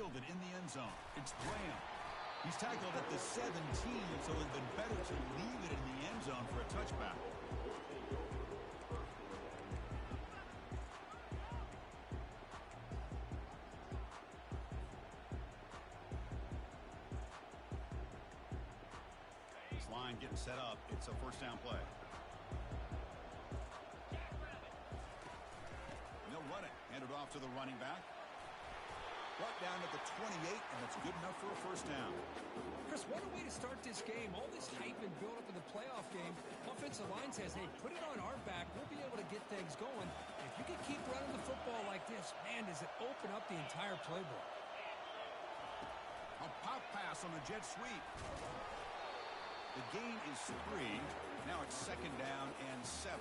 fielded in the end zone. It's Graham. He's tackled at the 17, so it would have been better to leave it in the end zone for a touchback. This line getting set up. It's a first down play. And they'll run it. Hand it off to the running back. Brought down at the 28, and that's good enough for a first down. Chris, what a way to start this game. All this hype and build up in the playoff game. Offensive line says, hey, put it on our back. We'll be able to get things going. If you can keep running the football like this, man, does it open up the entire playbook. A pop pass on the jet sweep. The gain is 3. Now it's second down and 7.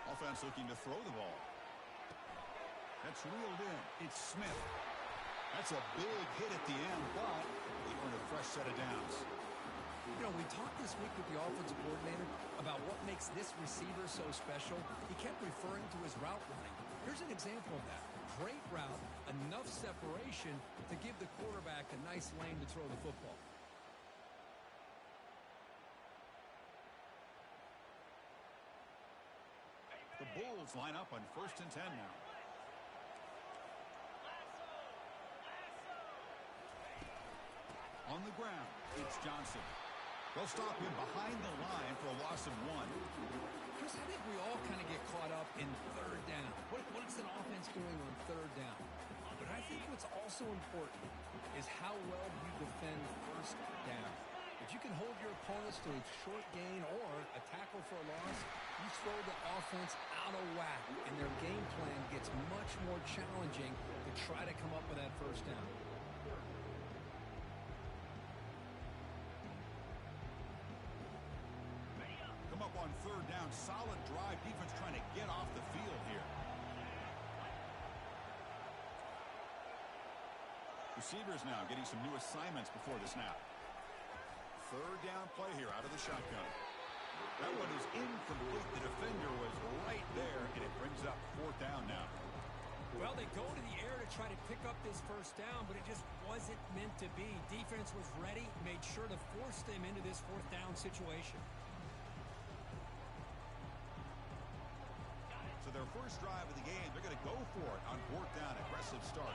Offense looking to throw the ball. That's reeled in. It's Smith. That's a big hit at the end, but they earned a fresh set of downs. You know, we talked this week with the offensive coordinator about what makes this receiver so special. He kept referring to his route running. Here's an example of that. Great route, enough separation to give the quarterback a nice lane to throw the football. The Bulls line up on 1st and 10 now. On the ground, it's Johnson. They'll stop him behind the line for a loss of 1. Chris, I think we all kind of get caught up in third down. What's an offense doing on third down? But I think what's also important is how well you defend first down. If you can hold your opponents to a short gain or a tackle for a loss, you throw the offense out of whack, and their game plan gets much more challenging to try to come up with that first down. Come up on third down. Solid drive. Defense trying to get off the field here. Receivers now getting some new assignments before the snap. Third down play here out of the shotgun. That one is incomplete. The defender was right there, and it brings up 4th down now. Well, they go to the air to try to pick up this first down, but it just wasn't meant to be. Defense was ready, made sure to force them into this 4th down situation. So their first drive of the game, they're going to go for it on 4th down. Aggressive start.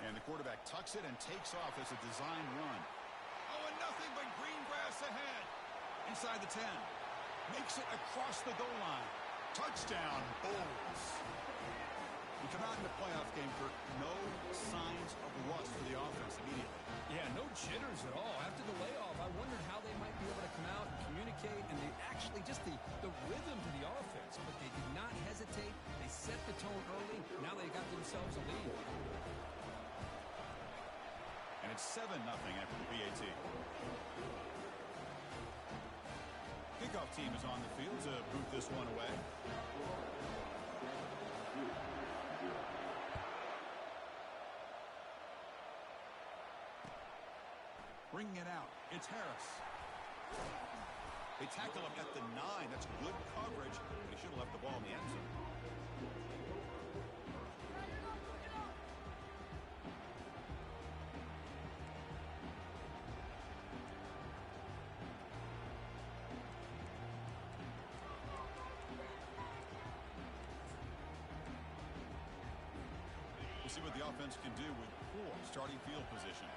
And the quarterback tucks it and takes off as a design run. Oh, and nothing but green grass ahead. Inside the 10. Makes it across the goal line. Touchdown, Bulls. We come out in the playoff game, Kirk. No signs of rust for the offense immediately. Yeah, no jitters at all. After the layoff, I wondered how they might be able to come out and communicate, and they actually just the rhythm to the offense. But they did not hesitate. They set the tone early. Now they got themselves a lead. And it's 7-0 after the PAT. Kickoff team is on the field to boot this one away. Bringing it out. It's Harris. They tackle him at the 9. That's good coverage. They should have left the ball in the end zone. We'll see what the offense can do with poor starting field position.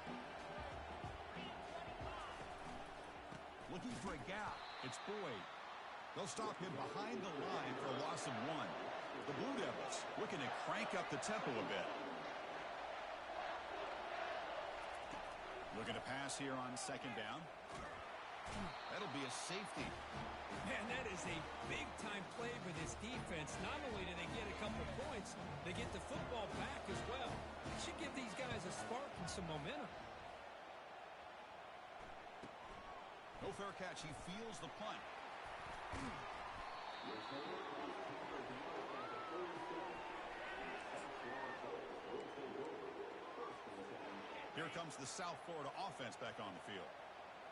Looking for a gap. It's Boyd. They'll stop him behind the line for a loss of 1. The Blue Devils looking to crank up the tempo a bit. Looking to pass here on 2nd down. That'll be a safety. Man, that is a big-time play for this defense. Not only do they get a couple points, they get the football back as well. It should give these guys a spark and some momentum. No fair catch. He feels the punt. Here comes the South Florida offense back on the field.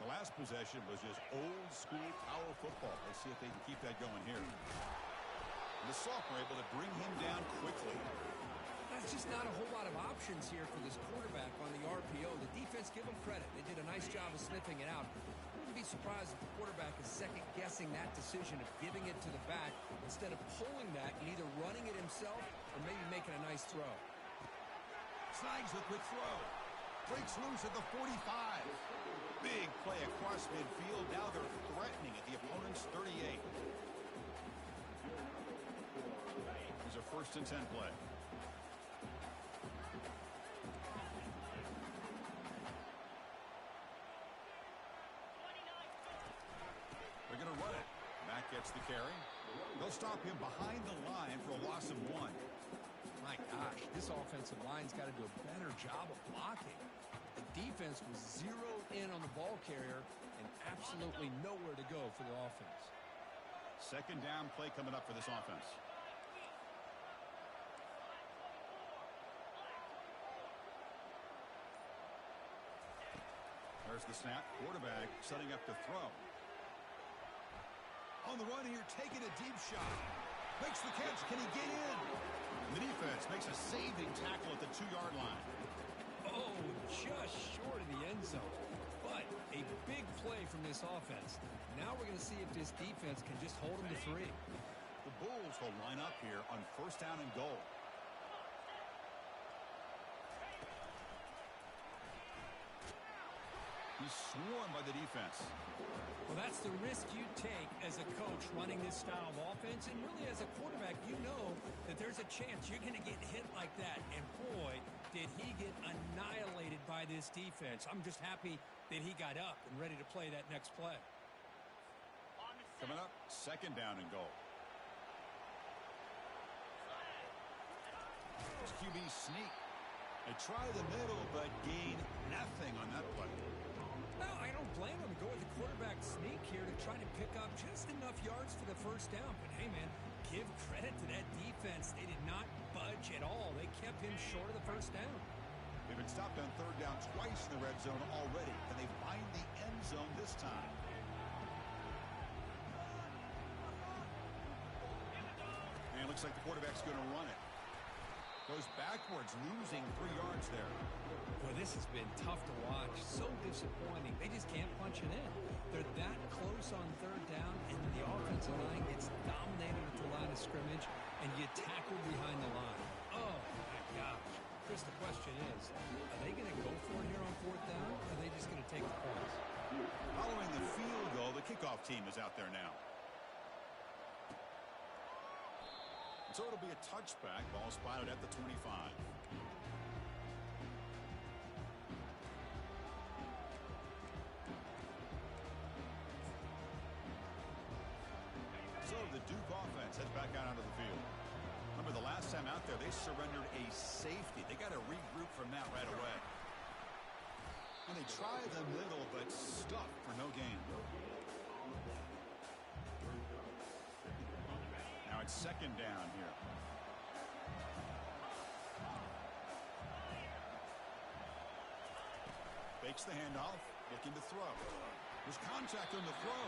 The last possession was just old-school power football. Let's see if they can keep that going here. And the sophomore able to bring him down quickly. That's just not a whole lot of options here for this quarterback on the RPO. The defense, give them credit. They did a nice job of sniffing it out. Wouldn't be surprised if the quarterback is second-guessing that decision of giving it to the back instead of pulling that and either running it himself or maybe making a nice throw. Snags the quick throw. Breaks loose at the 45. Big play across midfield. Now they're threatening at the opponent's 38. Here's a 1st and 10 play. They're going to run it. Mack gets the carry. They'll stop him behind the line for a loss of 1. My gosh, this offensive line's got to do a better job of blocking. The defense was zeroed in on the ball carrier and absolutely nowhere to go for the offense. 2nd down play coming up for this offense. There's the snap. Quarterback setting up to throw. On the run here, taking a deep shot. Makes the catch. Can he get in? The defense makes a saving tackle at the 2-yard line. Oh, just short of the end zone. But a big play from this offense. Now we're going to see if this defense can just hold them to 3. The Bulls will line up here on 1st down and goal. He's swarmed by the defense. Well, that's the risk you take as a coach running this style of offense. And really, as a quarterback, you know that there's a chance you're going to get hit like that. And boy, did he get annihilated by this defense. I'm just happy that he got up and ready to play that next play. Coming up, 2nd down and goal. It's QB sneak. They try the middle, but gain nothing on that play. No, I don't blame him to go with the quarterback sneak here to try to pick up just enough yards for the 1st down. But hey, man, give credit to that defense. They did not budge at all. They kept him short of the 1st down. They've been stopped on 3rd down twice in the red zone already. Can they find the end zone this time? And it looks like the quarterback's going to run it. Goes backwards, losing 3 yards there. Boy, this has been tough to watch. So disappointing. They just can't punch it in. They're that close on 3rd down, and the offensive line gets dominated at the line of scrimmage, and you tackle behind the line. Oh, my gosh. Chris, the question is, are they going to go for it here on 4th down, or are they just going to take the points? Following the field goal, the kickoff team is out there now. So it'll be a touchback. Ball spotted at the 25. So the Duke offense heads back out onto the field. Remember, the last time out there, they surrendered a safety. They got to regroup from that right away. And they try the middle, but stuck for no gain. Now it's 2nd down here. Fakes the handoff, looking to throw. There's contact on the throw.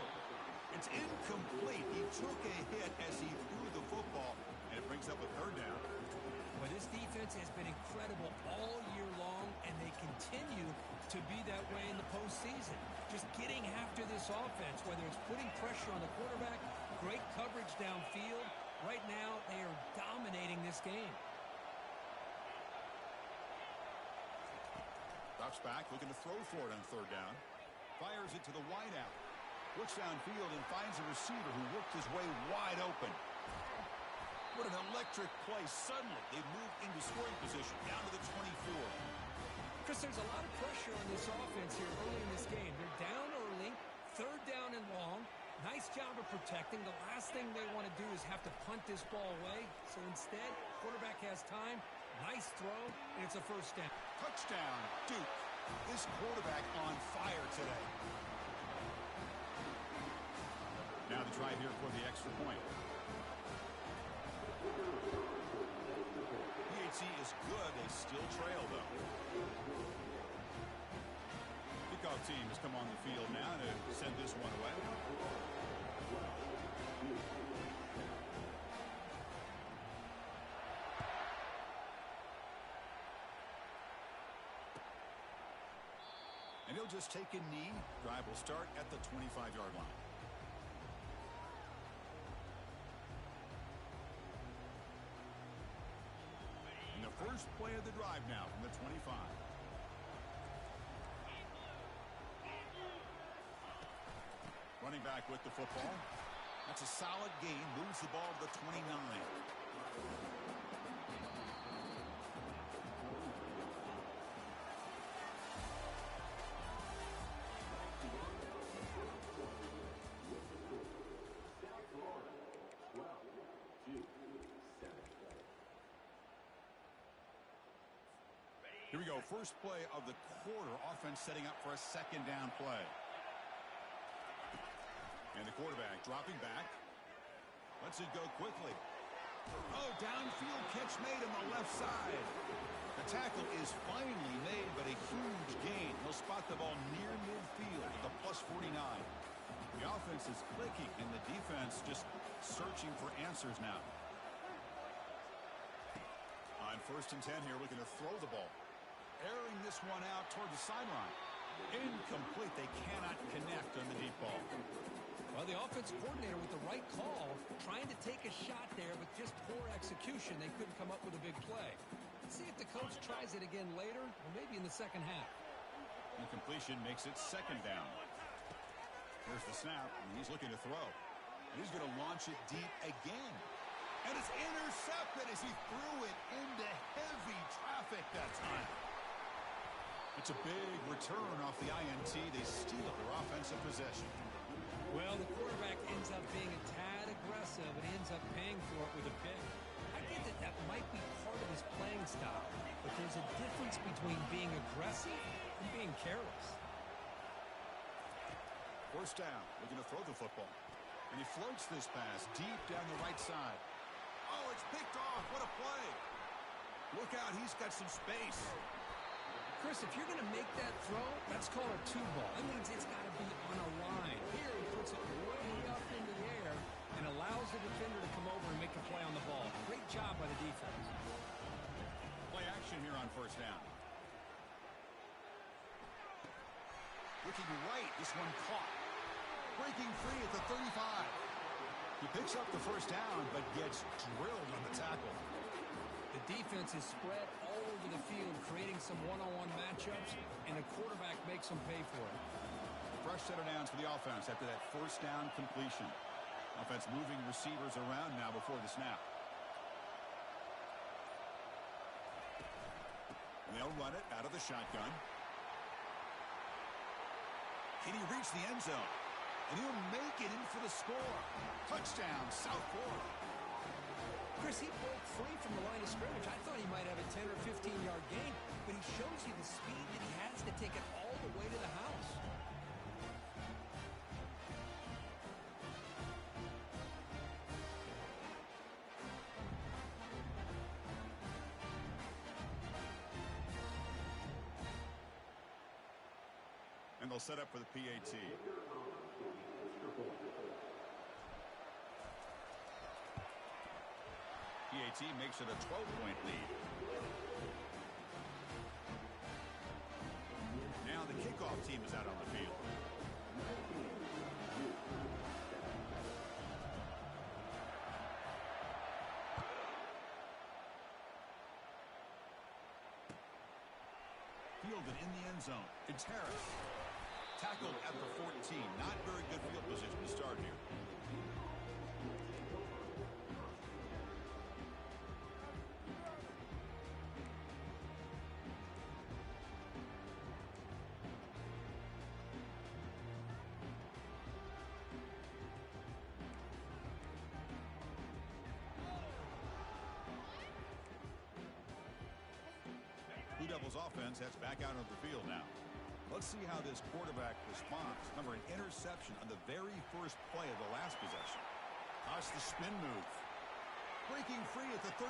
It's incomplete. He took a hit as he threw the football, and it brings up a 3rd down. Well, this defense has been incredible all year long, and they continue to be that way in the postseason. Just getting after this offense, whether it's putting pressure on the quarterback, great coverage downfield. Right now, they are dominating this game. Drops back, looking to throw for it on 3rd down. Fires it to the wideout. Looks downfield and finds a receiver who worked his way wide open. What an electric play. Suddenly, they move into scoring position down to the 24. Chris, there's a lot of pressure on this offense here early in this game. They're down early, 3rd down and long. Nice job of protecting. The last thing they want to do is have to punt this ball away. So instead, quarterback has time. Nice throw, and it's a 1st down. Touchdown, Duke. This quarterback on fire today. Now the to try here for the extra point. PAT is good. They still trail, though. Kickoff team has come on the field now to send this one away. And he'll just take a knee. Drive will start at the 25-yard line. And the first play of the drive now from the 25. Running back with the football. That's a solid gain. Moves the ball to the 29. Here we go. First play of the quarter. Offense setting up for a second down play. And the quarterback dropping back. Lets it go quickly. Oh, downfield catch made on the left side. The tackle is finally made, but a huge gain. He'll spot the ball near midfield at the +49. The offense is clicking, and the defense just searching for answers now. On 1st and 10 here, looking to throw the ball. Airing this one out toward the sideline. Incomplete. They cannot connect on the deep ball. Well, the offense coordinator with the right call, trying to take a shot there, but just poor execution. They couldn't come up with a big play. Let's see if the coach tries it again later, or maybe in the second half. Incompletion makes it second down. Here's the snap, and he's looking to throw. And he's going to launch it deep again. And it's intercepted as he threw it into heavy traffic that time. It's a big return off the INT. They steal their offensive possession. Well, the quarterback ends up being a tad aggressive, and he ends up paying for it with a pick. I get that that might be part of his playing style, but there's a difference between being aggressive and being careless. First down, looking to throw the football. And he floats this pass deep down the right side. Oh, it's picked off. What a play. Look out, he's got some space. Chris, if you're going to make that throw, that's called a two-ball. That means it's got to be on a line. Here, he puts it way up in the air and allows the defender to come over and make the play on the ball. Great job by the defense. Play action here on first down. Looking right, this one caught. Breaking free at the 35. He picks up the first down, but gets drilled on the tackle. The defense is spread all over the field, creating some one-on-one matchups, and the quarterback makes them pay for it. Fresh set of downs for the offense after that first down completion. Offense moving receivers around now before the snap. And they'll run it out of the shotgun. Can he reach the end zone? And he'll make it in for the score. Touchdown, South Florida. Chris, he broke free from the line of scrimmage. I thought he might have a 10 or 15-yard gain, but he shows you the speed that he has to take it all the way to the house. And they'll set up for the PAT. PAT makes it a 12-point lead. Now the kickoff team is out on the field. Fielded in the end zone. It's Harris. Tackled at the 14. Not very good field position to start here. Blue Devils offense heads back out of the field now. Let's see how this quarterback responds. Remember, an interception on the very first play of the last possession. How's the spin move? Breaking free at the 35.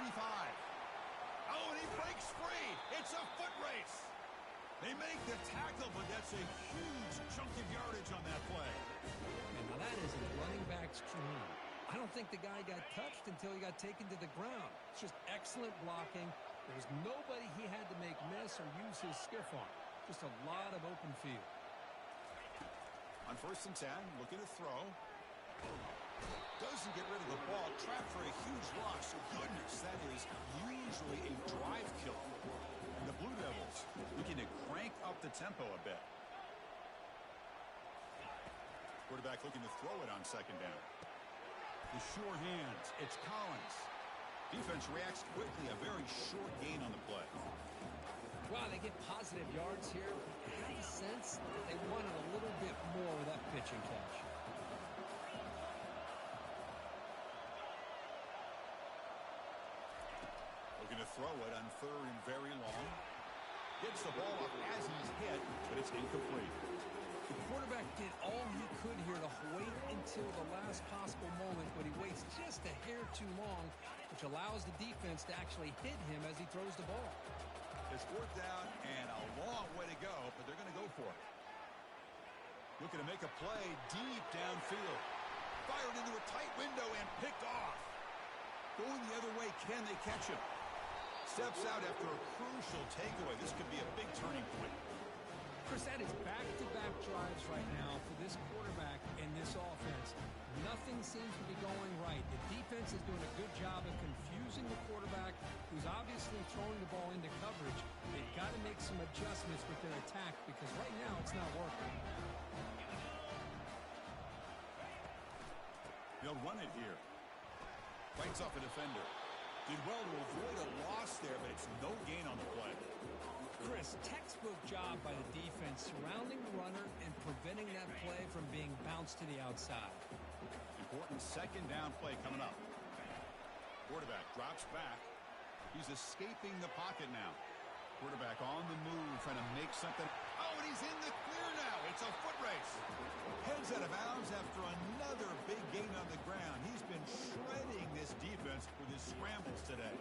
Oh, and he breaks free. It's a foot race. They make the tackle, but that's a huge chunk of yardage on that play. And now that is a running back's dream. I don't think the guy got touched until he got taken to the ground. It's just excellent blocking. There was nobody he had to make miss or use his stiff arm. Just a lot of open field. On 1st and 10, looking to throw. Doesn't get rid of the ball. Trapped for a huge loss. Goodness, that is usually a drive killer. And the Blue Devils looking to crank up the tempo a bit. Quarterback looking to throw it on 2nd down. The sure hands. It's Collins. Defense reacts quickly. A very short gain on the play. Wow, they get positive yards here. I have a sense that they wanted a little bit more with that pitching catch. Looking to throw it on 3rd and very long. Gets the ball up as he's hit, but it's incomplete. The quarterback did all he could here to wait until the last possible moment, but he waits just a hair too long, which allows the defense to actually hit him as he throws the ball. It's 4th down and a long way to go, but they're going to go for it. Looking to make a play deep downfield. Fired into a tight window and picked off. Going the other way, can they catch him? Steps out after a crucial takeaway. This could be a big turning point. Chris, that is back-to-back drives right now for this quarterback and this offense. Nothing seems to be going right. The defense is doing a good job of confusing the quarterback, who's obviously throwing the ball into coverage. They've got to make some adjustments with their attack because right now it's not working. They'll run it here. Fights off a defender. Did well to avoid a loss there, but it's no gain on the play. Chris, textbook job by the defense surrounding the runner and preventing that play from being bounced to the outside. Important 2nd down play coming up. Quarterback drops back. He's escaping the pocket now. Quarterback on the move, trying to make something. Oh, and he's in the clear now. It's a foot race. Heads out of bounds after another big gain on the ground. He's been shredding this defense with his scrambles today.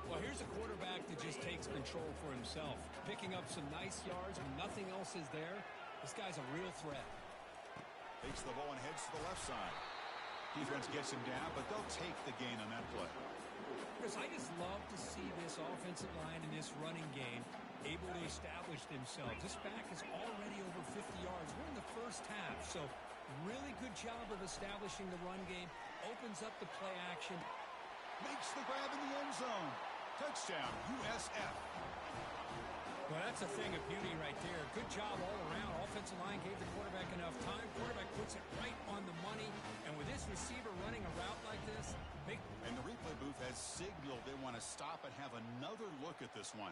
Well, here's a quarterback that just takes control for himself, picking up some nice yards when nothing else is there. This guy's a real threat. Takes the ball and heads to the left side. Defense gets him down, but they'll take the gain on that play. Chris, I just love to see this offensive line in this running game able to establish themselves. This back is already over 50 yards. We're in the first half, so really good job of establishing the run game. Opens up the play action. Makes the grab in the end zone. Touchdown, USF. Well, that's a thing of beauty right there. Good job all around. Offensive line gave the quarterback enough time. Quarterback puts it right on the money. And with this receiver running a route like this, big. And the replay booth has signaled they want to stop and have another look at this one.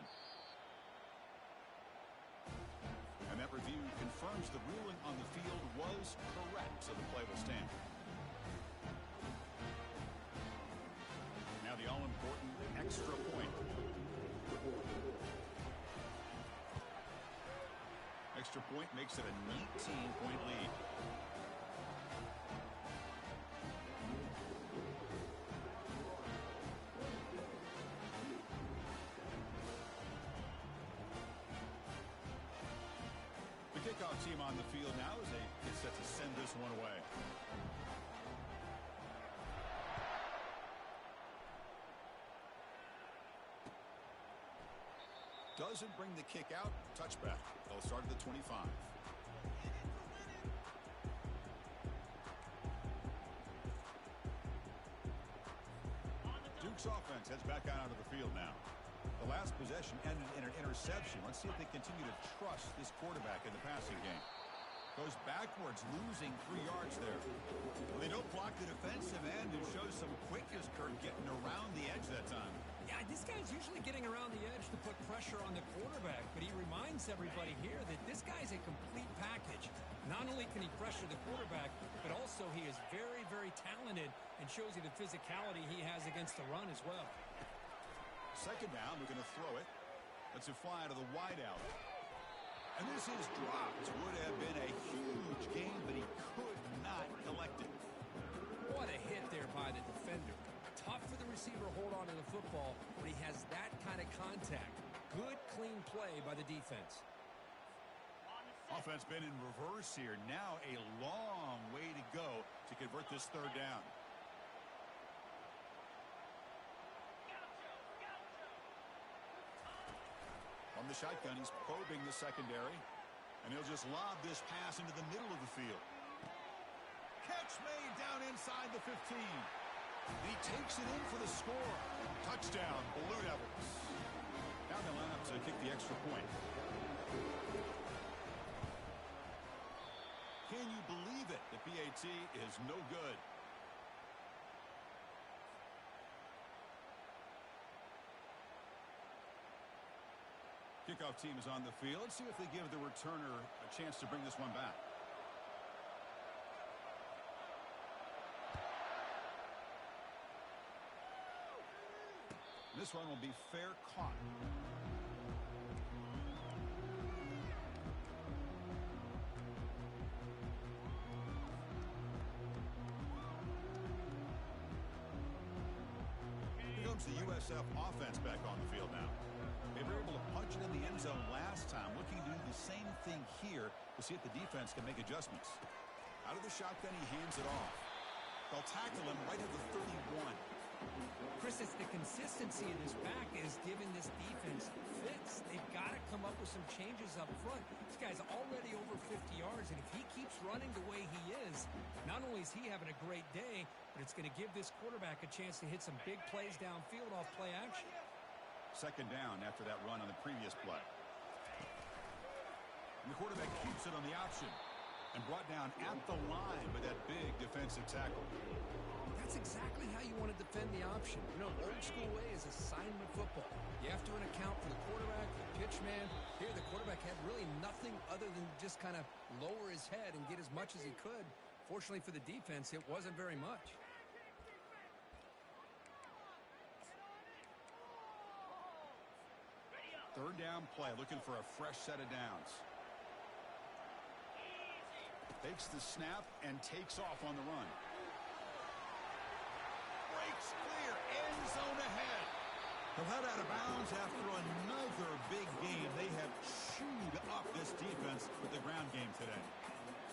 And that review confirms the ruling on the field was correct, so the play will stand. Now the all-important extra point. Extra point makes it a 19-point lead. The kickoff team on the field now as they get set to send this one away. Doesn't bring the kick out. Touchback. They'll start at the 25. Duke's offense heads back out onto the field now. The last possession ended in an interception. Let's see if they continue to trust this quarterback in the passing game. Goes backwards, losing 3 yards there. They don't block the defensive end, who shows some quickness, Kurt, getting around the edge that time. Yeah, this guy's usually getting around the edge to put pressure on the quarterback, but he reminds everybody here that this guy's a complete package. Not only can he pressure the quarterback, but also he is very, very talented and shows you the physicality he has against the run as well. 2nd down, we're going to throw it. Lets it fly to the wideout. And this is dropped. Would have been a huge gain, but he could not collect it. What a hit there by the defender. Tough for the receiver to hold on to the football when he has that kind of contact. Good, clean play by the defense. Offense been in reverse here. Now a long way to go to convert this third down. On the shotgun, he's probing the secondary. And he'll just lob this pass into the middle of the field. Catch made down inside the 15. And he takes it in for the score. Touchdown, Blue Devils. Now they line up to kick the extra point. Can you believe it? The PAT is no good. Kickoff team is on the field. Let's see if they give the returner a chance to bring this one back. This one will be fair caught. Here comes the USF offense back on the field now. They were able to punch it in the end zone last time, looking to do the same thing here to see if the defense can make adjustments. Out of the shotgun, he hands it off. They'll tackle him right at the 31. Chris, it's the consistency of this back that is giving this defense fits. They've got to come up with some changes up front. This guy's already over 50 yards, and if he keeps running the way he is, not only is he having a great day, but it's going to give this quarterback a chance to hit some big plays downfield off play action. Second down after that run on the previous play. And the quarterback keeps it on the option and brought down at the line with that big defensive tackle. That's exactly how you want to defend the option. You know, old school way is assignment football. You have to account for the quarterback, the pitch man. Here, the quarterback had really nothing other than just kind of lower his head and get as much as he could. Fortunately for the defense, it wasn't very much. Third down play, looking for a fresh set of downs. Takes the snap and takes off on the run. Breaks clear, end zone ahead. They'll head out of bounds after another big game. They have chewed up this defense with the ground game today.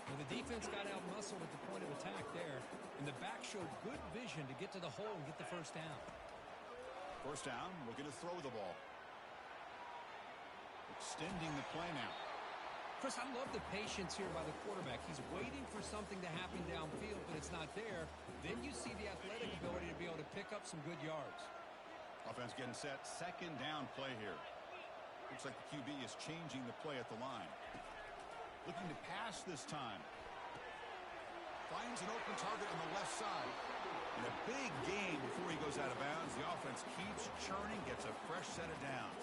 Well, the defense got out muscled at the point of attack there, and the back showed good vision to get to the hole and get the first down. First down, looking to throw the ball. Extending the play now. Chris, I love the patience here by the quarterback. He's waiting for something to happen downfield, but it's not there. Then you see the athletic ability to be able to pick up some good yards. Offense getting set. Second down play here. Looks like the QB is changing the play at the line. Looking to pass this time. Finds an open target on the left side. And a big gain before he goes out of bounds. The offense keeps churning, gets a fresh set of downs.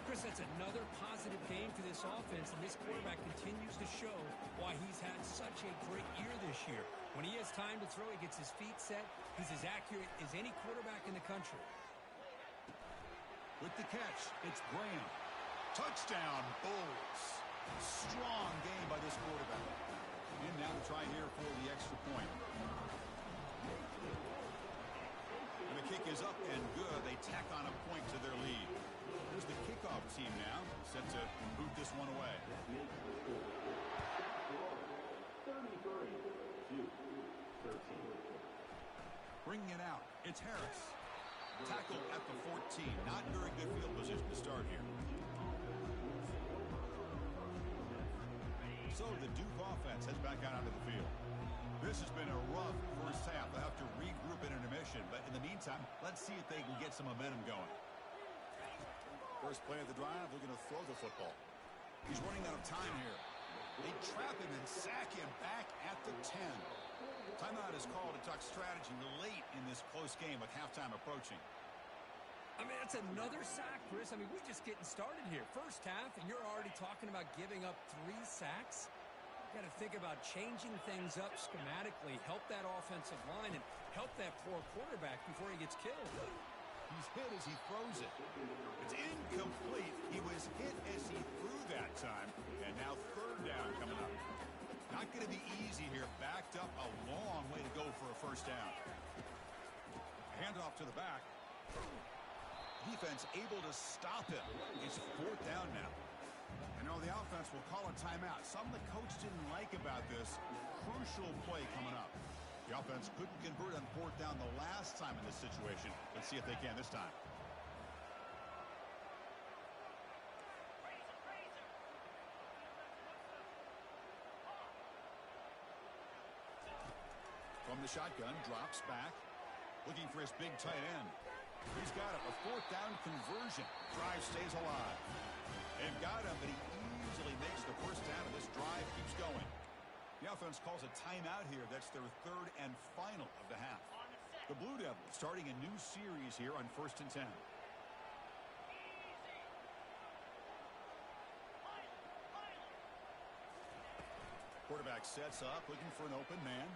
Chris, that's another positive game for this offense, and this quarterback continues to show why he's had such a great year this year. When he has time to throw, he gets his feet set. He's as accurate as any quarterback in the country. With the catch, it's Graham. Touchdown, Bulls. Strong game by this quarterback. And now to try here for the extra point. And the kick is up and good. They tack on a point to their lead. Here's the kickoff team now, set to boot this one away. Bringing it out, it's Harris. Tackled at the 14. Not very good field position to start here. So the Duke offense heads back out onto the field. This has been a rough first half. They'll have to regroup in intermission, but in the meantime, let's see if they can get some momentum going. First play of the drive, looking to throw the football. He's running out of time here. They trap him and sack him back at the 10. Timeout is called to talk strategy late in this close game with halftime approaching. I mean, that's another sack, Chris. I mean, we're just getting started here. First half, and you're already talking about giving up 3 sacks. You got to think about changing things up schematically, help that offensive line, and help that poor quarterback before he gets killed. He's hit as he throws it. It's incomplete. He was hit as he threw that time. first down. Handoff to the back. Defense able to stop him. It's fourth down now. You know, the offense will call a timeout. Something the coach didn't like about this. Crucial play coming up. The offense couldn't convert on fourth down the last time in this situation. Let's see if they can this time. From the shotgun, drops back. Looking for his big tight end. He's got it. A fourth down conversion. Drive stays alive. They've got him, but he easily makes the first down, and this drive keeps going. The offense calls a timeout here. That's their third and final of the half. The Blue Devils starting a new series here on 1st and 10. Quarterback sets up, looking for an open man.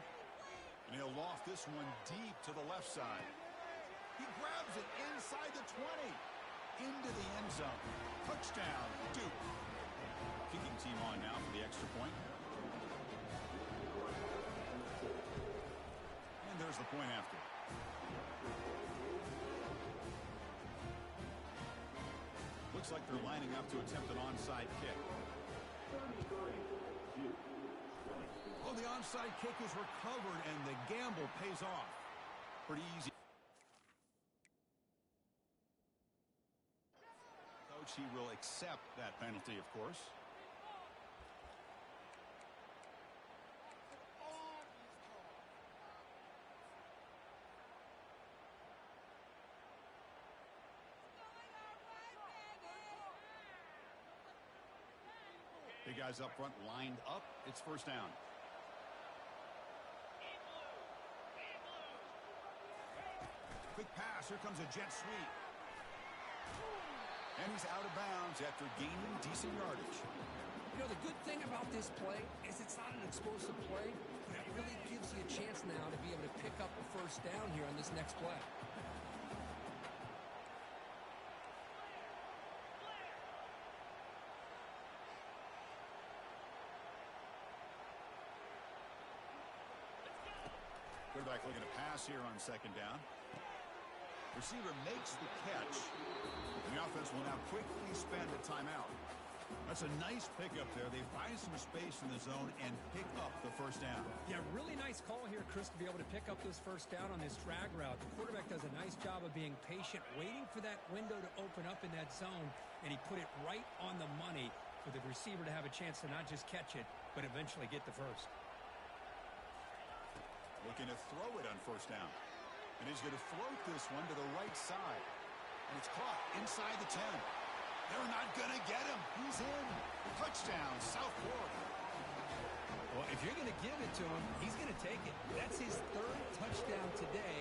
And he'll loft this one deep to the left side. He grabs it inside the 20. Into the end zone. Touchdown, Duke. Kicking team on now for the extra point. And there's the point after. Looks like they're lining up to attempt an onside kick. Oh, the onside kick is recovered, and the gamble pays off. Pretty easy. Coach, he will accept that penalty, of course. Big guys up front lined up. It's first down. Quick pass. Here comes a jet sweep. And he's out of bounds after gaining decent yardage. You know, the good thing about this play is it's not an explosive play, but it really gives you a chance now to be able to pick up a first down here on this next play. Quarterback looking to pass here on second down. Receiver makes the catch. The offense will now quickly spend a timeout. That's a nice pickup there. They find some space in the zone and pick up the first down. Yeah, really nice call here, Chris, to be able to pick up this first down on this drag route. The quarterback does a nice job of being patient, waiting for that window to open up in that zone, and he put it right on the money for the receiver to have a chance to not just catch it, but eventually get the first. Looking to throw it on first down. And he's going to float this one to the right side. And it's caught inside the 10. They're not going to get him. He's in. Touchdown, South Florida. Well, if you're going to give it to him, he's going to take it. That's his third touchdown today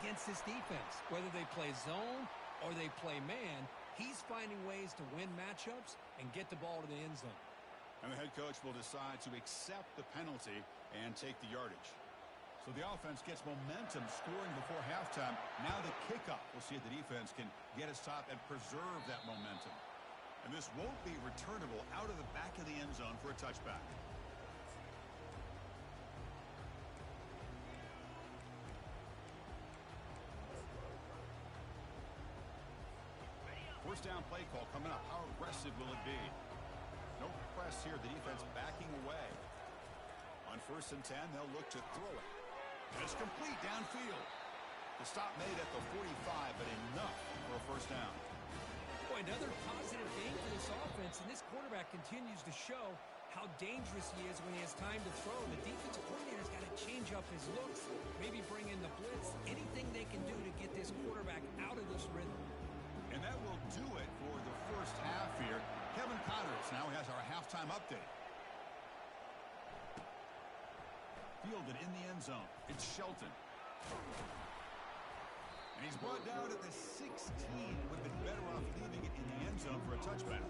against this defense. Whether they play zone or they play man, he's finding ways to win matchups and get the ball to the end zone. And the head coach will decide to accept the penalty and take the yardage. So the offense gets momentum scoring before halftime. Now the kickoff. We'll see if the defense can get a stop and preserve that momentum. And this won't be returnable out of the back of the end zone for a touchback. First down play call coming up. How aggressive will it be? No press here. The defense backing away. On 1st and 10, they'll look to throw it. And it's complete downfield. The stop made at the 45, but enough for a first down. Boy, another positive game for this offense, and this quarterback continues to show how dangerous he is when he has time to throw. The defensive coordinator's got to change up his looks, maybe bring in the blitz, anything they can do to get this quarterback out of this rhythm. And that will do it for the first half here. Kevin Connors now has our halftime update. Fielded in the end zone. It's Shelton. And he's brought down at the 16. Would have been better off leaving it in the end zone for a touchback.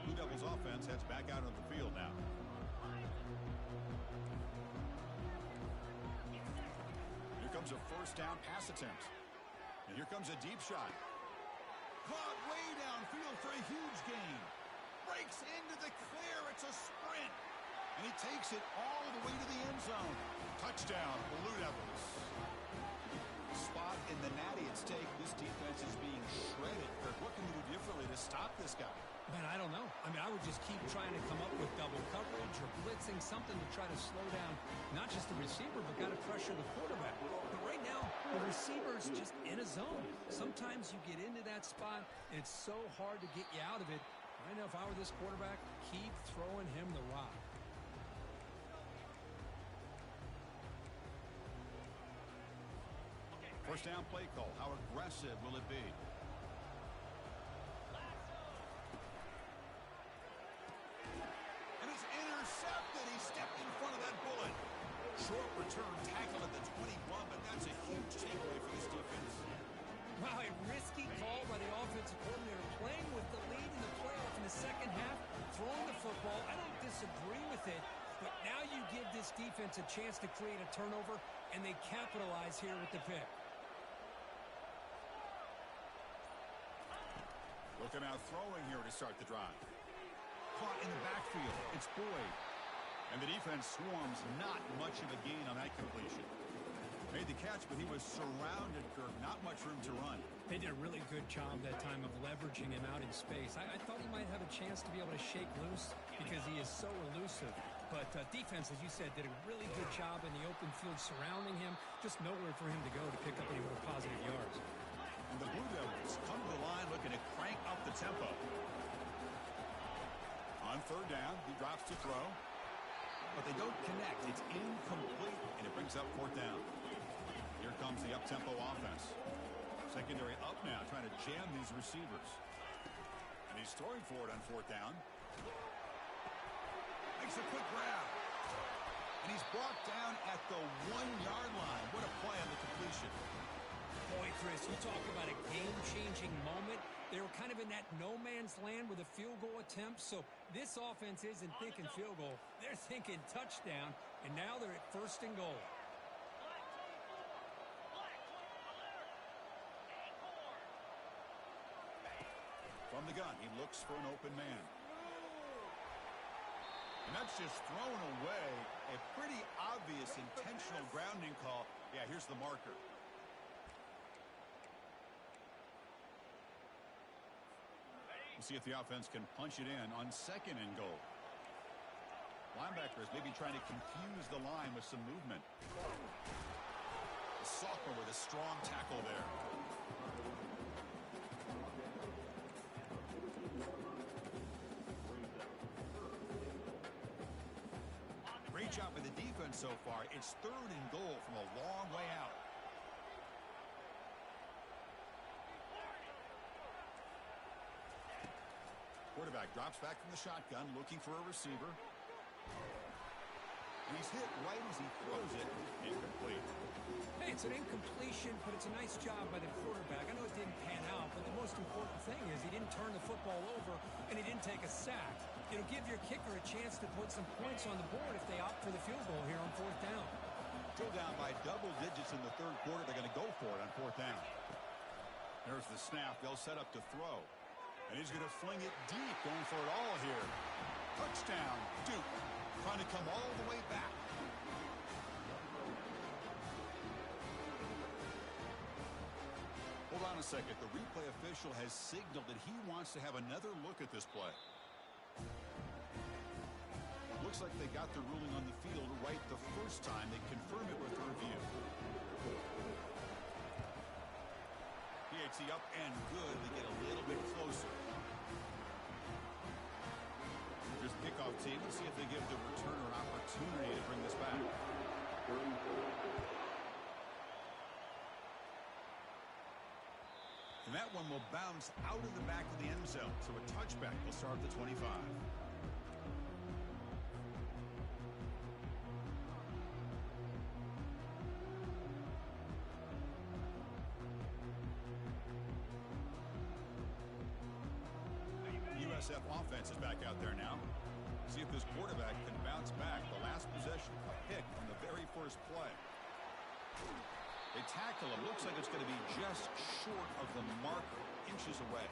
Blue Devils offense heads back out on the field now. Here comes a first down pass attempt. And here comes a deep shot. Caught way downfield for a huge gain. breaks into the clear. It's a sprint. And he takes it all the way to the end zone. Touchdown, Blue Devils. Spot in the natty at stake. This defense is being shredded. Kirk, what can they do differently to stop this guy? Man, I don't know. I mean, I would just keep trying to come up with double coverage or blitzing, something to try to slow down not just the receiver, but got to pressure the quarterback. But right now, the receiver's just in a zone. Sometimes you get into that spot, and it's so hard to get you out of it. Right now, if I were this quarterback, keep throwing him the rock. First down play call. How aggressive will it be? And it's intercepted. He stepped in front of that bullet. Short return tackle at the 21, but that's a huge takeaway for this defense. Wow, a risky call by the offensive coordinator, playing with the lead in the playoff in the second half, throwing the football. I don't disagree with it, but now you give this defense a chance to create a turnover, and they capitalize here with the pick. Looking out throwing here to start the drive. Caught in the backfield. It's Boyd. And the defense swarms. Not much of a gain on that completion. Made the catch, but he was surrounded, Kirk. Not much room to run. They did a really good job that time of leveraging him out in space. I thought he might have a chance to be able to shake loose because he is so elusive. But defense, as you said, did a really good job in the open field surrounding him. Just nowhere for him to go to pick up any more positive yards. And the Blue Devils come to the line looking to crank up the tempo. On third down, he drops to throw. But they don't connect. It's incomplete, and it brings up fourth down. Here comes the up-tempo offense. Secondary up now, trying to jam these receivers. And he's throwing for it on fourth down. Makes a quick grab. And he's brought down at the 1-yard line. What a play on the completion. Boy, Chris, you talk about a game-changing moment. They were kind of in that no-man's land with a field goal attempt, so this offense isn't thinking field goal. They're thinking touchdown, and now they're at first and goal. From the gun, he looks for an open man. And that's just thrown away. A pretty obvious intentional grounding call. Yeah, here's the marker. We'll see if the offense can punch it in on second and goal. Linebackers maybe trying to confuse the line with some movement. The sophomore with a strong tackle there. Great job by the defense so far. It's third and goal from a long way out. Quarterback drops back from the shotgun, looking for a receiver. And he's hit right as he throws it. Incomplete. Hey, it's an incompletion, but it's a nice job by the quarterback. I know it didn't pan out, but the most important thing is he didn't turn the football over, and he didn't take a sack. It'll give your kicker a chance to put some points on the board if they opt for the field goal here on fourth down. Still down by double digits in the third quarter. They're going to go for it on fourth down. There's the snap. They'll set up to throw. And he's going to fling it deep, going for it all here. Touchdown, Duke. Trying to come all the way back. Hold on a second. The replay official has signaled that he wants to have another look at this play. Looks like they got the ruling on the field right the first time. They confirm it with the review. PHC up and good. They get a little bit closer. Here's the kickoff team. Let's see if they give the returner an opportunity to bring this back. And that one will bounce out of the back of the end zone. So a touchback will start at the 25. USF offense is back out there now. See if this quarterback can bounce back. The last possession, a pick on the very first play. They tackle him. Looks like it's going to be just short of the marker, inches away.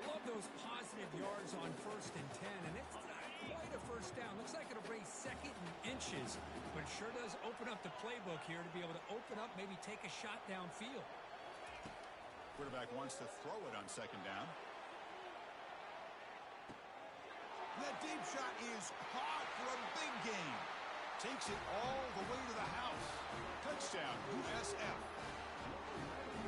Love those positive yards on 1st and 10, and it's not quite a first down. Looks like it'll bring 2nd and inches, but it sure does open up the playbook here to be able to open up, maybe take a shot downfield. Quarterback wants to throw it on 2nd down. That deep shot is caught for a big gain. Takes it all the way to the house. Touchdown, USF.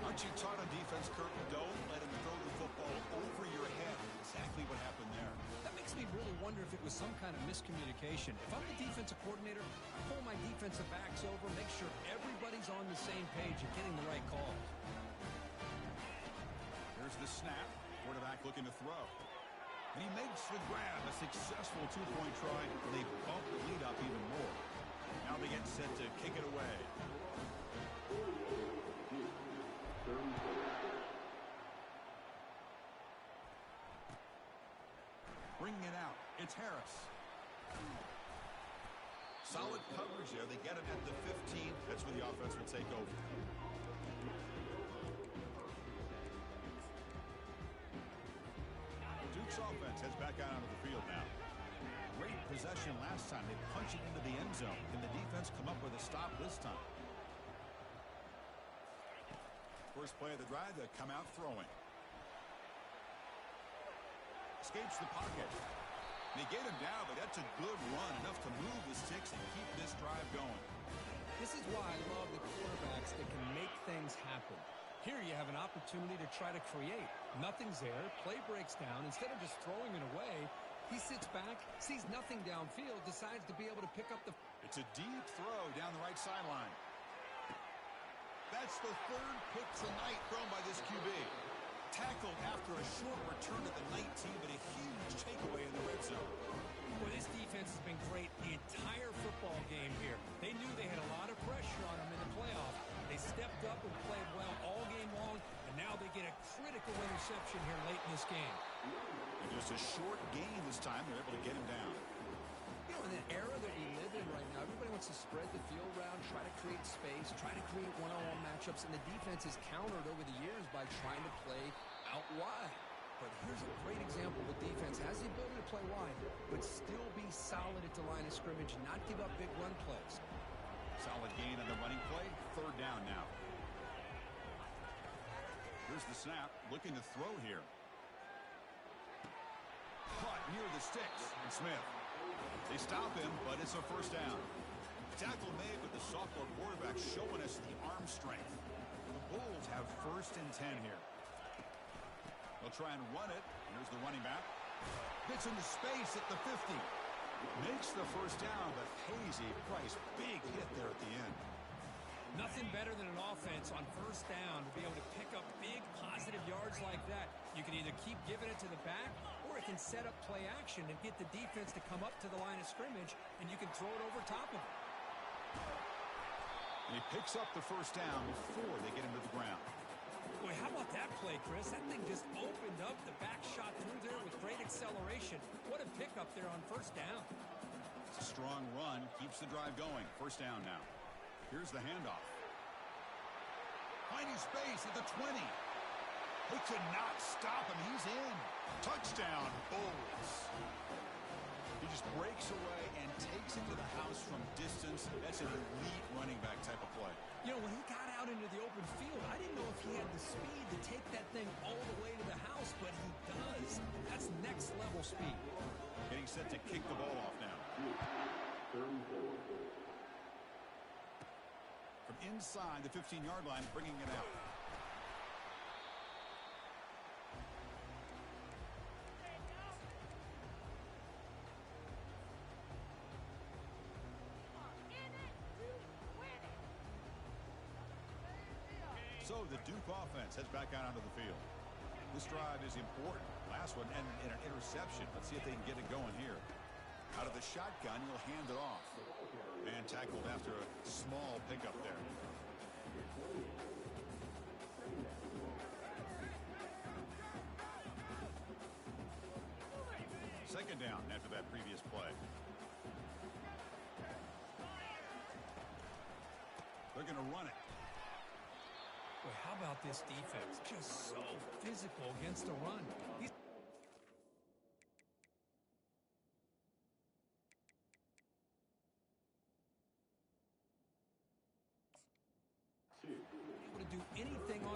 Aren't you taught on defense, Kurt? Don't let him throw the football over your head. Exactly what happened there. That makes me really wonder if it was some kind of miscommunication. If I'm the defensive coordinator, I pull my defensive backs over, make sure everybody's on the same page and getting the right call. Here's the snap. Quarterback looking to throw. And he makes the grab. A successful 2-point try. They bump the lead up even more. Now they get set to kick it away. Bringing it out. It's Harris. Solid coverage there. They get it at the 15. That's where the offense will take over. Duke's offense heads back out onto the field now. Great possession last time. They punch it into the end zone. Can the defense come up with a stop this time? First play of the drive, they come out throwing. Escapes the pocket. They get him down, but that's a good run. Enough to move the sticks and keep this drive going. This is why I love the quarterbacks that can make things happen. Here you have an opportunity to try to create. Nothing's there. Play breaks down. Instead of just throwing it away, he sits back, sees nothing downfield, decides to be able to pick up the... It's a deep throw down the right sideline. That's the 3rd pick tonight thrown by this QB. Tackled after a short return at the 19, but a huge takeaway in the red zone. Well, this defense has been great the entire football game here. They knew they had a lot of pressure on them in the playoffs. They stepped up and played well all game long, and now they get a critical interception here late in this game. And just a short gain this time. They're able to get him down. You know, in the era that we live in right now, everybody wants to spread the field around, try to create space, try to create one-on-one matchups, and the defense has countered over the years by trying to play out wide. But here's a great example of a defense has the ability to play wide, but still be solid at the line of scrimmage, not give up big run plays. Solid gain on the running play. 3rd down now. Here's the snap. Looking to throw here. Caught near the sticks. And Smith. They stop him, but it's a 1st down. Tackle made, but the sophomore quarterback showing us the arm strength. The Bulls have 1st and 10 here. They'll try and run it. Here's the running back. Fits into space at the 50. Makes the 1st down, but pays a price. Big hit there at the end. Nothing better than an offense on 1st down to be able to pick up big positive yards like that. You can either keep giving it to the back, or it can set up play action and get the defense to come up to the line of scrimmage, and you can throw it over top of it. And he picks up the 1st down before they get him to the ground. Boy, how about that play, Chris? That thing just opened up. The back shot through there with great acceleration. What a pickup there on 1st down. It's a strong run. Keeps the drive going. 1st down now. Here's the handoff. Finding space at the 20. They could not stop him. He's in. Touchdown, Bulls. He just breaks away and takes it to the house from distance. That's an elite running back type of play. You know, when he got out into the open field, I didn't know if he had the speed to take that thing all the way to the house, but he does. That's next level speed. Getting set to kick the ball off now. From inside the 15-yard line, bringing it out. So the Duke offense heads back out onto the field. This drive is important. Last one and an interception. Let's see if they can get it going here. Out of the shotgun, he'll hand it off. And tackled after a small pickup there. Second down after that previous play. They're going to run it. Boy, how about this defense? Just so physical against the run.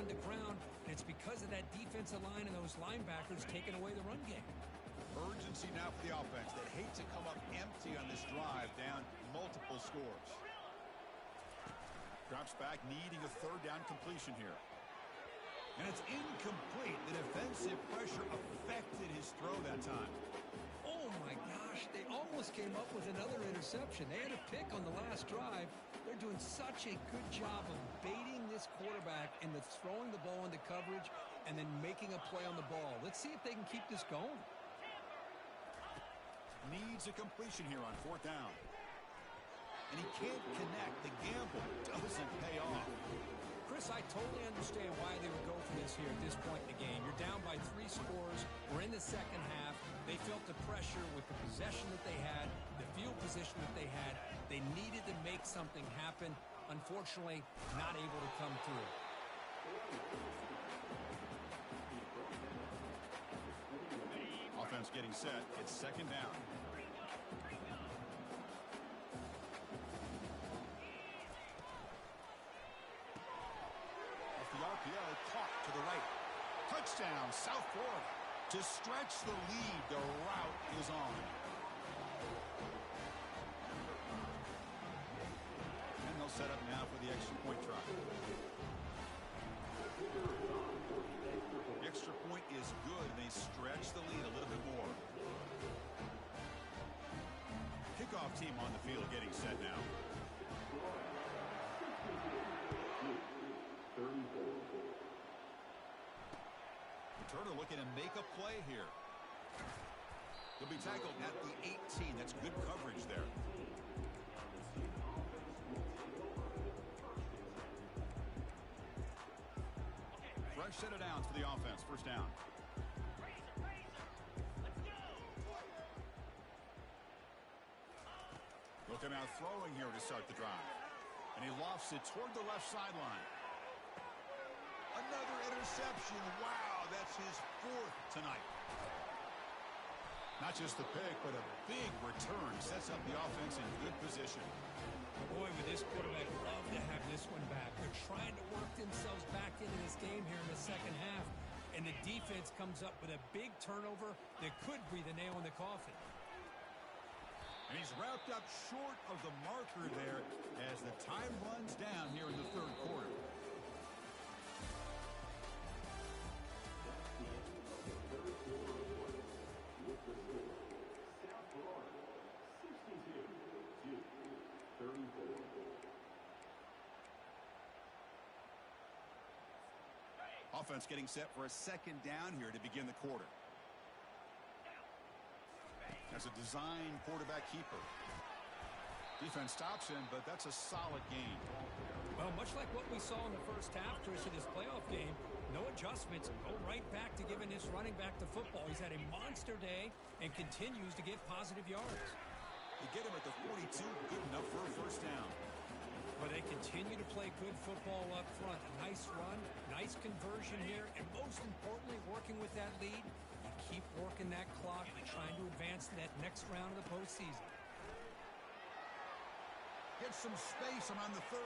on the ground, and it's because of that defensive line and those linebackers taking away the run game. Urgency now for the offense. They'd hate to come up empty on this drive, down multiple scores. Drops back, needing a third down completion here. And it's incomplete. The defensive pressure affected his throw that time. Oh, my gosh. They almost came up with another interception. They had a pick on the last drive. They're doing such a good job of baiting this quarterback into throwing the ball into coverage and then making a play on the ball. Let's see if they can keep this going. Needs a completion here on fourth down. And he can't connect. The gamble doesn't pay off. Chris, I totally understand why they would go for this here at this point in the game. You're down by 3 scores. We're in the second half. They felt the pressure with the possession that they had, the field position that they had. They needed to make something happen. Unfortunately, not able to come through. Offense getting set. It's second down. Off the RPO, caught to the right. Touchdown, South Florida. To stretch the lead, the route is on. And they'll set up now for the extra point try. The extra point is good, and they stretch the lead a little bit more. Kickoff team on the field getting set now. Turner looking to make a play here. He'll be tackled at the 18. That's good coverage there. Fresh set of downs for the offense. First down. Look him out throwing here to start the drive. And he lofts it toward the left sideline. Another interception. Wow, that's his 4th tonight. Not just the pick, but a big return. Sets up the offense in good position. Boy, would this quarterback love to have this one back. They're trying to work themselves back into this game here in the second half. And the defense comes up with a big turnover that could breathe a nail in the coffin. And he's wrapped up short of the marker there as the time runs down here in the third quarter. Offense getting set for a second down here to begin the quarter. As a design quarterback keeper. Defense stops him, but that's a solid gain. Well, much like what we saw in the first half, Chris, of this playoff game, no adjustments. Go right back to giving this running back the football. He's had a monster day and continues to get positive yards. They get him at the 42, good enough for a first down. But they continue to play good football up front. A nice run, nice conversion here, and most importantly, working with that lead, you keep working that clock and trying to advance to that next round of the postseason. Get some space around the 30.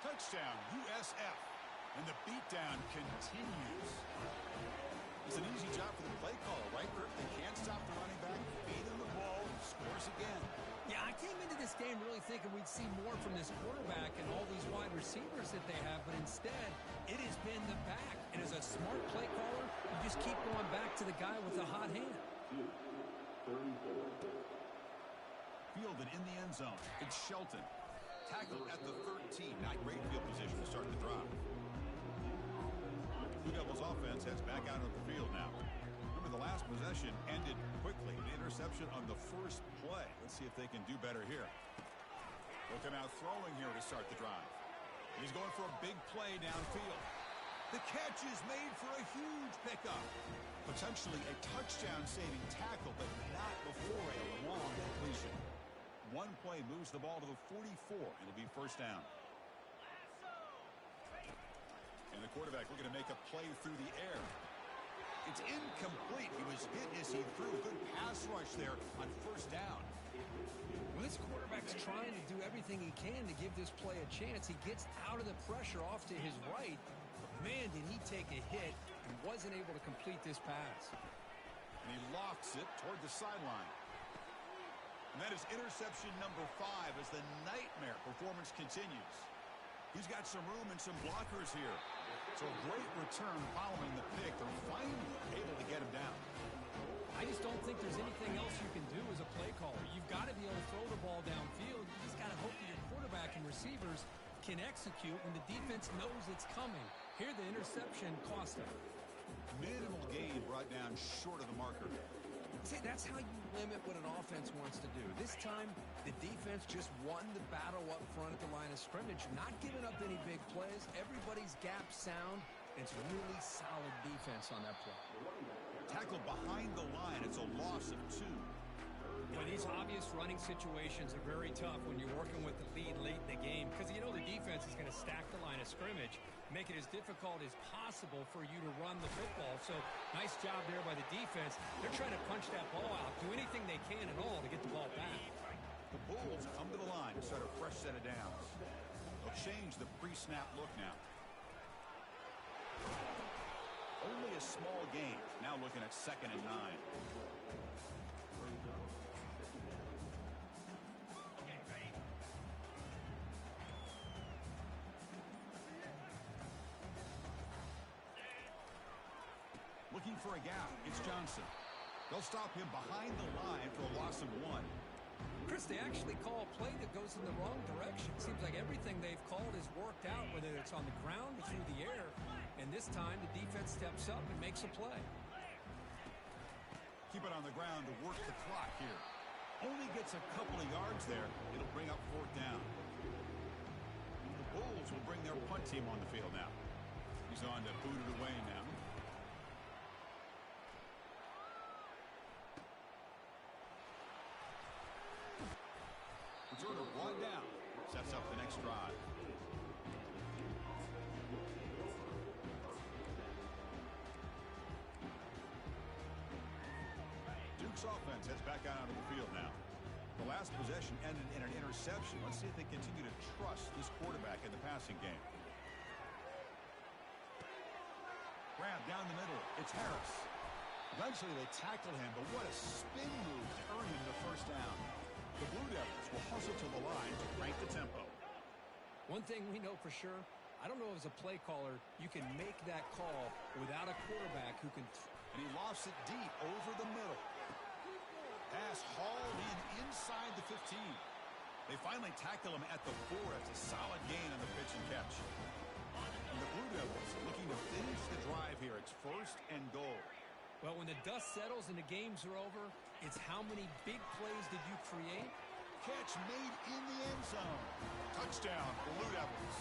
Touchdown, USF. And the beatdown continues. It's an easy job for the play caller, right, Kirk? They can't stop the running back, feed him the ball, and scores again. Yeah, I came into this game really thinking we'd see more from this quarterback and all these wide receivers that they have, but instead, it has been the back. And as a smart play caller, you just keep going back to the guy with the hot hand. Fielded in the end zone. It's Shelton. Tackled at the 13. Not great field position to start the drive. Blue Devils offense heads back out of the field now. Remember, the last possession ended quickly. An interception on the first play. Let's see if they can do better here. They'll come out throwing here to start the drive. He's going for a big play downfield. The catch is made for a huge pickup. Potentially a touchdown-saving tackle, but not before a long completion. One play moves the ball to the 44, and it'll be first down. And the quarterback looking to make a play through the air. It's incomplete. He was hit as he threw. Good pass rush there on first down. Well, this quarterback's trying to do everything he can to give this play a chance. He gets out of the pressure off to his right. But man, did he take a hit and wasn't able to complete this pass. And he lofts it toward the sideline. And that is interception number 5 as the nightmare performance continues. He's got some room and some blockers here. So a great return following the pick. They're finally able to get him down. I just don't think there's anything else you can do as a play caller. You've got to be able to throw the ball downfield. You just got to hope that your quarterback and receivers can execute when the defense knows it's coming. Here, the interception cost him. Minimal gain brought down short of the marker. See, that's how you limit what an offense wants to do. This time, the defense just won the battle up front at the line of scrimmage, not giving up any big plays. Everybody's gap sound. It's really solid defense on that play. Tackle behind the line. It's a loss of 2. Well, these obvious running situations are very tough when you're working with the lead late in the game because you know the defense is going to stack the line of scrimmage, make it as difficult as possible for you to run the football. So nice job there by the defense. They're trying to punch that ball out, do anything they can at all to get the ball back. The Bulls come to the line to start a fresh set of downs. They'll change the pre-snap look now. Only a small gain. Now looking at 2nd and 9. Looking for a gap. It's Johnson. They'll stop him behind the line for a loss of 1. Chris, they actually call a play that goes in the wrong direction. Seems like everything they've called has worked out, whether it's on the ground or through the air. And this time, the defense steps up and makes a play. Keep it on the ground to work the clock here. Only gets a couple of yards there. It'll bring up 4th down. The Bulls will bring their punt team on the field now. He's on to boot it away now. Returner brought down. Sets up the next drive. Duke's offense heads back out onto the field now. The last possession ended in an interception. Let's see if they continue to trust this quarterback in the passing game. Grab down the middle. It's Harris. Eventually they tackle him, but what a spin move to earn him the 1st down. The Blue Devils will hustle to the line to crank the tempo. One thing we know for sure, I don't know as a play caller, you can make that call without a quarterback who can... And he lofts it deep over the middle. Pass hauled in inside the 15. They finally tackle him at the 4. It's a solid gain on the pitch and catch. And the Blue Devils looking to finish the drive here. It's 1st and goal. Well, when the dust settles and the games are over, it's how many big plays did you create? Catch made in the end zone. Touchdown, Blue Devils.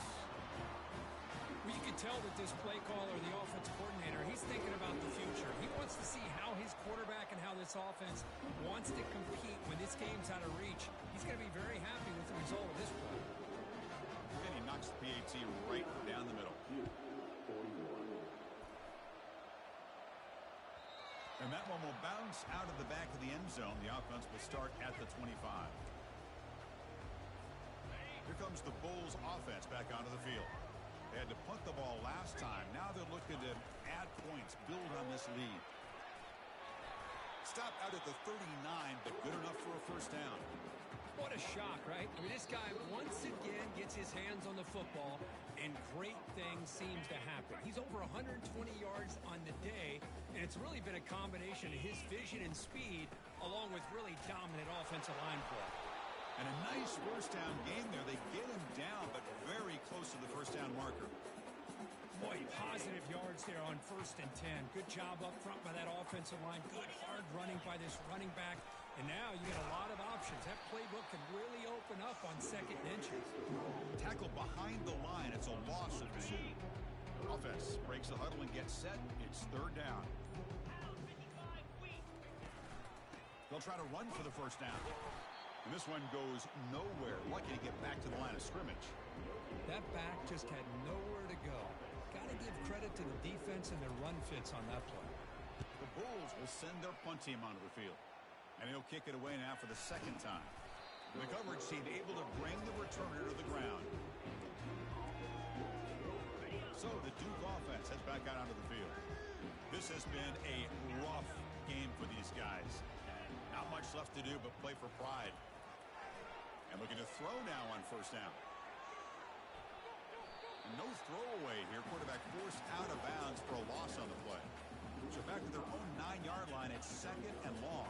Well, you can tell that this play caller, the offense coordinator, he's thinking about the future. He wants to see how his quarterback and how this offense wants to compete when this game's out of reach. He's going to be very happy with the result of this play. And he knocks the PAT right down the middle. And that one will bounce out of the back of the end zone. The offense will start at the 25. Here comes the Bulls offense back onto the field. They had to punt the ball last time. Now they're looking to add points, build on this lead. Stop out at the 39, but good enough for a 1st down. What a shock, right? I mean, this guy once again gets his hands on the football, and great things seems to happen. He's over 120 yards on the day, and it's really been a combination of his vision and speed, along with really dominant offensive line play. And a nice 1st down game there. They get him down, but very close to the 1st down marker. Boy, positive yards there on 1st and 10. Good job up front by that offensive line. Good hard running by this running back. And now you get a lot of options. That playbook can really open up on 2nd and inches. Tackle behind the line. It's a loss of 2. Offense breaks the huddle and gets set. It's 3rd down. They'll try to run for the 1st down. And this one goes nowhere. Lucky to get back to the line of scrimmage. That back just had nowhere to go. Got to give credit to the defense and their run fits on that play. The Bulls will send their punt team onto the field. And he'll kick it away now for the 2nd time. The coverage team able to bring the returner to the ground. So the Duke offense heads back out onto the field. This has been a rough game for these guys. Not much left to do but play for pride. And looking to throw now on first down. And no throwaway here. Quarterback forced out of bounds for a loss on the play. So back to their own 9-yard line at 2nd and long.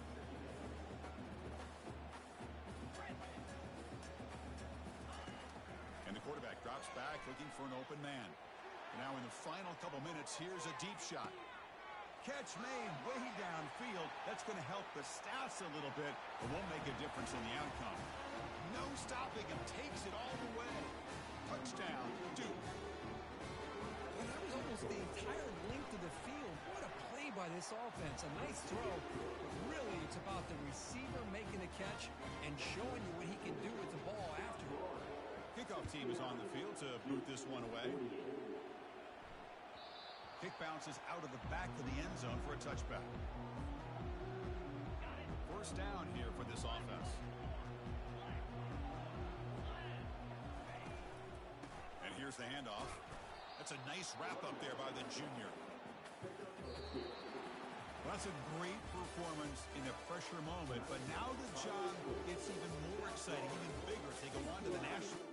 And the quarterback drops back looking for an open man. Now in the final couple minutes, here's a deep shot. Catch made way downfield. That's going to help the stats a little bit, but won't make a difference in the outcome. No stopping him. Takes it all the way. Touchdown, Duke. Well, that was almost the entire length of the field. What a play by this offense. A nice throw. But really, it's about the receiver making the catch and showing you what he can do with the ball afterward. Kickoff team is on the field to boot this one away. Kick bounces out of the back of the end zone for a touchback. First down here for this offense. And here's the handoff. That's a nice wrap up there by the junior. Well, that's a great performance in a pressure moment, but now the job gets even more exciting, even bigger as they go on to the national.